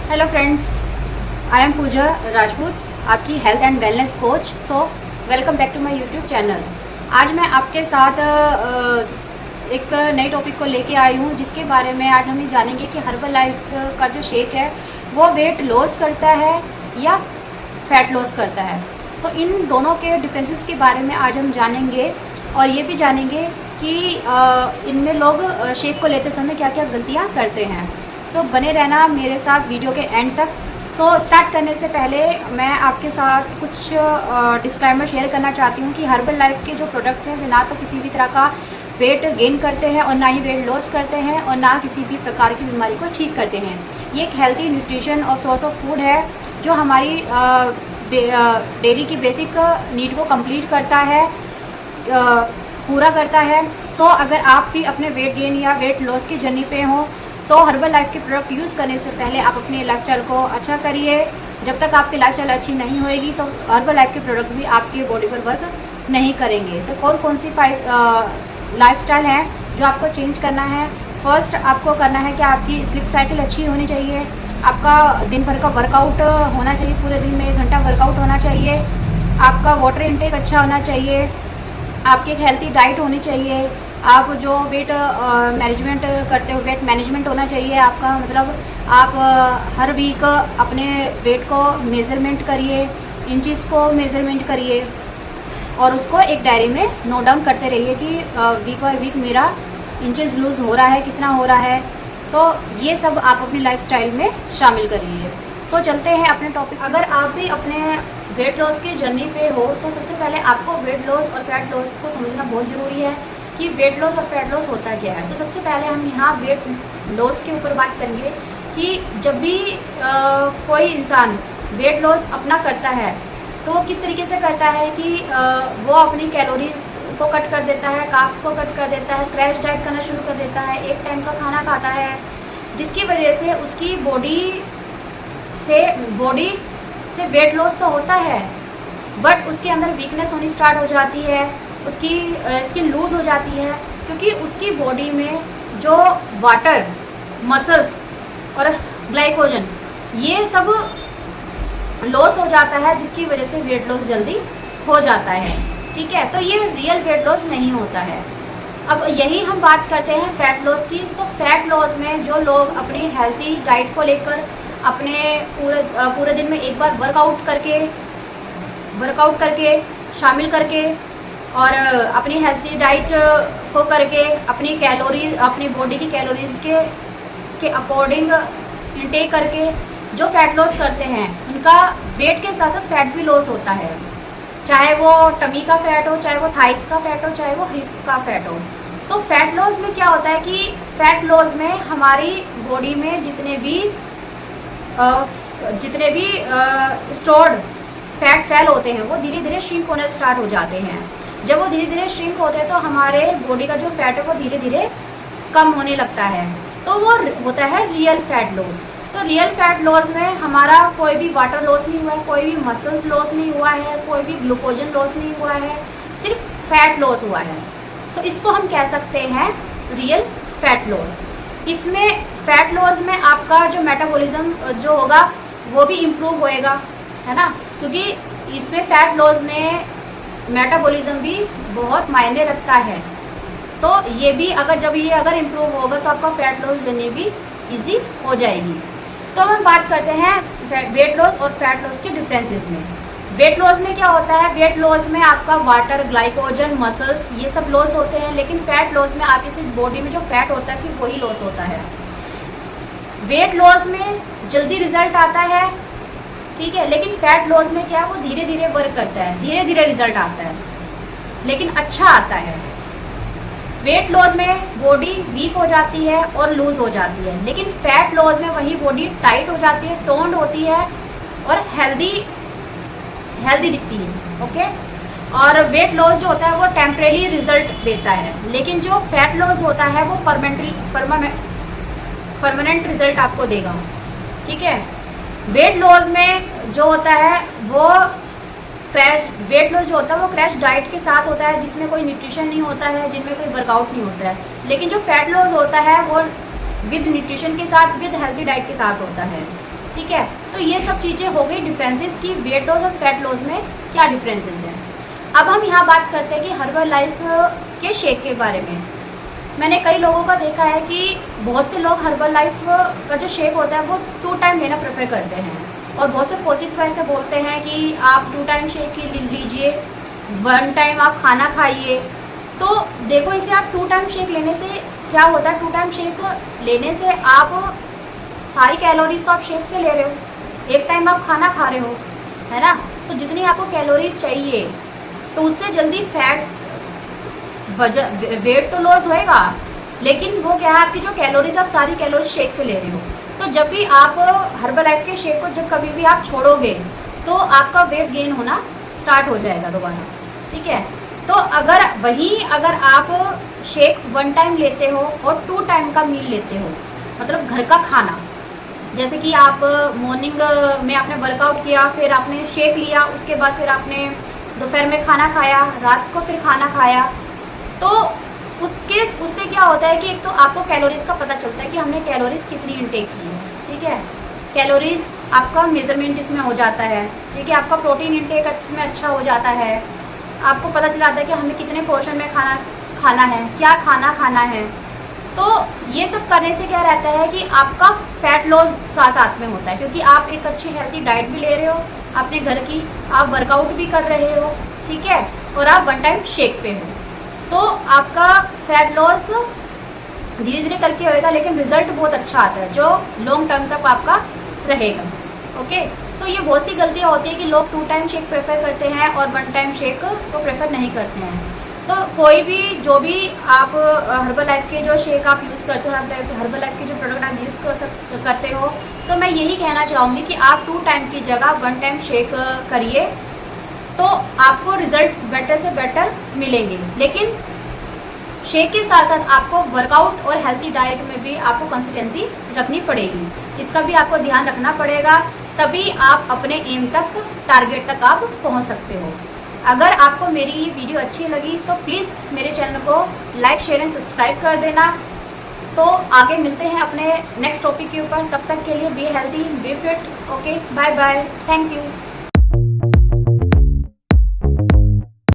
Hello friends, I am Pooja Rajput, आपकी health and wellness coach. So welcome back to my YouTube channel. आज मैं आपके साथ एक नई टॉपिक को लेके आई हूँ, जिसके बारे में आज हम ये जानेंगे कि हर्बल लाइफ का जो शेक है वो वेट लॉस करता है या फैट लॉस करता है। तो इन दोनों के डिफरेंसेस के बारे में आज हम जानेंगे और ये भी जानेंगे कि इनमें लोग शेक को लेते समय क्या क्या गलतियाँ करते हैं। सो बने रहना मेरे साथ वीडियो के एंड तक। सो स्टार्ट करने से पहले मैं आपके साथ कुछ डिस्क्लेमर शेयर करना चाहती हूँ कि हर्बल लाइफ के जो प्रोडक्ट्स हैं वे ना तो किसी भी तरह का वेट गेन करते हैं और ना ही वेट लॉस करते हैं और ना किसी भी प्रकार की बीमारी को ठीक करते हैं। ये एक हेल्थी न्यूट्रिशन और सोर्स ऑफ फूड है जो हमारी डेली की बेसिक नीड को कंप्लीट करता है, पूरा करता है। सो अगर आप भी अपने वेट गेन या वेट लॉस की जर्नी पे हो तो हर्बल लाइफ के प्रोडक्ट यूज़ करने से पहले आप अपने लाइफस्टाइल को अच्छा करिए। जब तक आपकी लाइफस्टाइल अच्छी नहीं होएगी तो हर्बल लाइफ के प्रोडक्ट भी आपकी बॉडी पर वर्क नहीं करेंगे। तो कौन सी लाइफस्टाइल है जो आपको चेंज करना है। फर्स्ट आपको करना है कि आपकी स्लीप साइकिल अच्छी होनी चाहिए, आपका दिन भर का वर्कआउट होना चाहिए, पूरे दिन में 1 घंटा वर्कआउट होना चाहिए, आपका वाटर इनटेक अच्छा होना चाहिए, आपकी एक हेल्थी डाइट होनी चाहिए, आप जो वेट मैनेजमेंट करते हो वेट मैनेजमेंट होना चाहिए आपका, मतलब आप हर वीक अपने वेट को मेज़रमेंट करिए, इंचज़ को मेज़रमेंट करिए और उसको एक डायरी में नोट डाउन करते रहिए कि वीक बाय वीक मेरा इंचज़ लूज़ हो रहा है, कितना हो रहा है। तो ये सब आप अपनी लाइफस्टाइल में शामिल करिए। सो चलते हैं अपने टॉपिक। अगर आप भी अपने वेट लॉस की जर्नी पे हो तो सबसे पहले आपको वेट लॉस और फैट लॉस को समझना बहुत ज़रूरी है कि वेट लॉस और फैट लॉस होता क्या है। तो सबसे पहले हम यहाँ वेट लॉस के ऊपर बात करेंगे कि जब भी कोई इंसान वेट लॉस अपना करता है तो किस तरीके से करता है कि वो अपनी कैलोरीज को कट कर देता है, कार्ब्स को कट कर देता है, क्रैश डाइट करना शुरू कर देता है, एक टाइम का खाना खाता है, जिसकी वजह से उसकी बॉडी से वेट लॉस तो होता है बट उसके अंदर वीकनेस होनी स्टार्ट हो जाती है, उसकी स्किन लूज़ हो जाती है, क्योंकि उसकी बॉडी में जो वाटर, मसल्स और ग्लाइकोजन ये सब लॉस हो जाता है, जिसकी वजह से वेट लॉस जल्दी हो जाता है। ठीक है, तो ये रियल वेट लॉस नहीं होता है। अब यही हम बात करते हैं फैट लॉस की। तो फैट लॉस में जो लोग अपनी हेल्थी डाइट को लेकर अपने पूरे दिन में एक बार वर्कआउट करके शामिल करके और अपनी हेल्थी डाइट को करके अपनी कैलोरीज, अपनी बॉडी की कैलोरीज के अकॉर्डिंग इंटेक करके जो फैट लॉस करते हैं उनका वेट के साथ साथ फैट भी लॉस होता है, चाहे वो टमी का फैट हो, चाहे वो थाइस का फैट हो, चाहे वो हिप का फैट हो। तो फैट लॉस में क्या होता है कि फैट लॉस में हमारी बॉडी में जितने भी स्टोर्ड फैट सेल होते हैं वो धीरे धीरे श्रिंक होने स्टार्ट हो जाते हैं। जब वो धीरे धीरे श्रिंक होते हैं तो हमारे बॉडी का जो फैट है वो धीरे धीरे कम होने लगता है, तो वो होता है रियल फैट लॉस। तो रियल फैट लॉस में हमारा कोई भी वाटर लॉस नहीं हुआ है, कोई भी मसल्स लॉस नहीं हुआ है, कोई भी ग्लूकोजन लॉस नहीं हुआ है, सिर्फ फैट लॉस हुआ है। तो इसको हम कह सकते हैं रियल फैट लॉस। इसमें फैट लॉस में आपका जो मेटाबॉलिज्म जो होगा वो भी इम्प्रूव होएगा, है ना, क्योंकि इसमें फैट लॉस में मेटाबॉलिज्म भी बहुत मायने रखता है। तो ये भी अगर इम्प्रूव होगा तो आपका फैट लॉस जर्नी भी इजी हो जाएगी। तो हम बात करते हैं वेट लॉस और फैट लॉस के डिफरेंसेस में। वेट लॉस में क्या होता है, वेट लॉस में आपका वाटर, ग्लाइकोजन, मसल्स ये सब लॉस होते हैं, लेकिन फैट लॉस में आपकी सिर्फ बॉडी में जो फैट होता है सिर्फ वही लॉस होता है। वेट लॉस में जल्दी रिजल्ट आता है, ठीक है, लेकिन फैट लॉस में क्या, वो धीरे धीरे वर्क करता है, धीरे धीरे रिजल्ट आता है लेकिन अच्छा आता है। वेट लॉस में बॉडी वीक हो जाती है और लूज हो जाती है, लेकिन फैट लॉस में वही बॉडी टाइट हो जाती है, टोन्ड होती है और हेल्दी दिखती है। ओके, और वेट लॉस जो होता है वो टेम्परेरी रिजल्ट देता है, लेकिन जो फैट लॉस होता है वो परमानेंट रिजल्ट आपको देगा। ठीक है, वेट लॉस में जो होता है वो वेट लॉस जो होता है वो क्रैश डाइट के साथ होता है, जिसमें कोई न्यूट्रिशन नहीं होता है, जिनमें कोई वर्कआउट नहीं होता है। लेकिन जो फैट लॉस होता है वो विद न्यूट्रिशन के साथ, विद हेल्थी डाइट के साथ होता है। ठीक है। तो ये सब चीज़ें हो गई डिफरेंसेस की वेट लॉस और फैट लॉस में क्या डिफरेंसेस हैं। अब हम यहाँ बात करते हैं कि हर्बल लाइफ के शेक के बारे में। मैंने कई लोगों का देखा है कि बहुत से लोग हर्बल लाइफ का जो शेक होता है वो 2 टाइम लेना प्रेफर करते हैं, और बहुत से कोचेस को ऐसे बोलते हैं कि आप 2 टाइम शेक लीजिए, 1 टाइम आप खाना खाइए। तो देखो, इसे आप 2 टाइम शेक लेने से क्या होता है, 2 टाइम शेक लेने से आप सारी कैलोरीज तो आप शेक से ले रहे हो, 1 टाइम आप खाना खा रहे हो, है ना। तो जितनी आपको कैलोरीज चाहिए, तो उससे जल्दी फैट वेट तो लॉस होएगा, लेकिन वो क्या है, आपकी जो कैलोरीज आप सारी कैलोरीज शेक से ले रहे हो। तो जब भी आप हर्बल लाइफ के शेक को जब कभी भी आप छोड़ोगे तो आपका वेट गेन होना स्टार्ट हो जाएगा दोबारा, ठीक है। तो अगर आप शेक 1 टाइम लेते हो और 2 टाइम का मील लेते हो, मतलब घर का खाना, जैसे कि आप मॉर्निंग में आपने वर्कआउट किया, फिर आपने शेक लिया, उसके बाद फिर आपने दोपहर में खाना खाया, रात को फिर खाना खाया, तो उससे क्या होता है कि एक तो आपको कैलोरीज का पता चलता है कि हमने कैलोरीज कितनी इनटेक की है, ठीक है। कैलोरीज आपका मेजरमेंट इसमें हो जाता है, ठीक है। आपका प्रोटीन इनटेक इसमें अच्छा हो जाता है, आपको पता चल जाता है कि हमें कितने पोर्शन में खाना है, क्या खाना है। तो ये सब करने से क्या रहता है कि आपका फैट लॉस साथ में होता है, क्योंकि आप एक अच्छी हेल्थी डाइट भी ले रहे हो अपने घर की, आप वर्कआउट भी कर रहे हो, ठीक है, और आप 1 टाइम शेक पे हो। तो आपका फैट लॉस धीरे धीरे करके होएगा, लेकिन रिजल्ट बहुत अच्छा आता है जो लॉन्ग टर्म तक आपका रहेगा, ओके। तो ये बहुत सी गलतियाँ होती है कि लोग 2 टाइम शेक प्रेफर करते हैं और 1 टाइम शेक को प्रेफर नहीं करते हैं। तो कोई भी जो भी आप हर्बल लाइफ के जो शेक आप यूज़ करते हो, हर्बल लाइफ के जो प्रोडक्ट आप यूज़ करते हो, तो मैं यही कहना चाहूँगी कि आप 2 टाइम की जगह 1 टाइम शेक करिए, तो आपको रिजल्ट बेटर से बेटर मिलेंगे। लेकिन शेक के साथ साथ आपको वर्कआउट और हेल्थी डाइट में भी आपको कंसिस्टेंसी रखनी पड़ेगी, इसका भी आपको ध्यान रखना पड़ेगा, तभी आप अपने एम तक, टारगेट तक आप पहुंच सकते हो। अगर आपको मेरी ये वीडियो अच्छी लगी तो प्लीज़ मेरे चैनल को लाइक, शेयर एंड सब्सक्राइब कर देना। तो आगे मिलते हैं अपने नेक्स्ट टॉपिक के ऊपर, तब तक के लिए be healthy, be fit, okay, bye bye, thank you.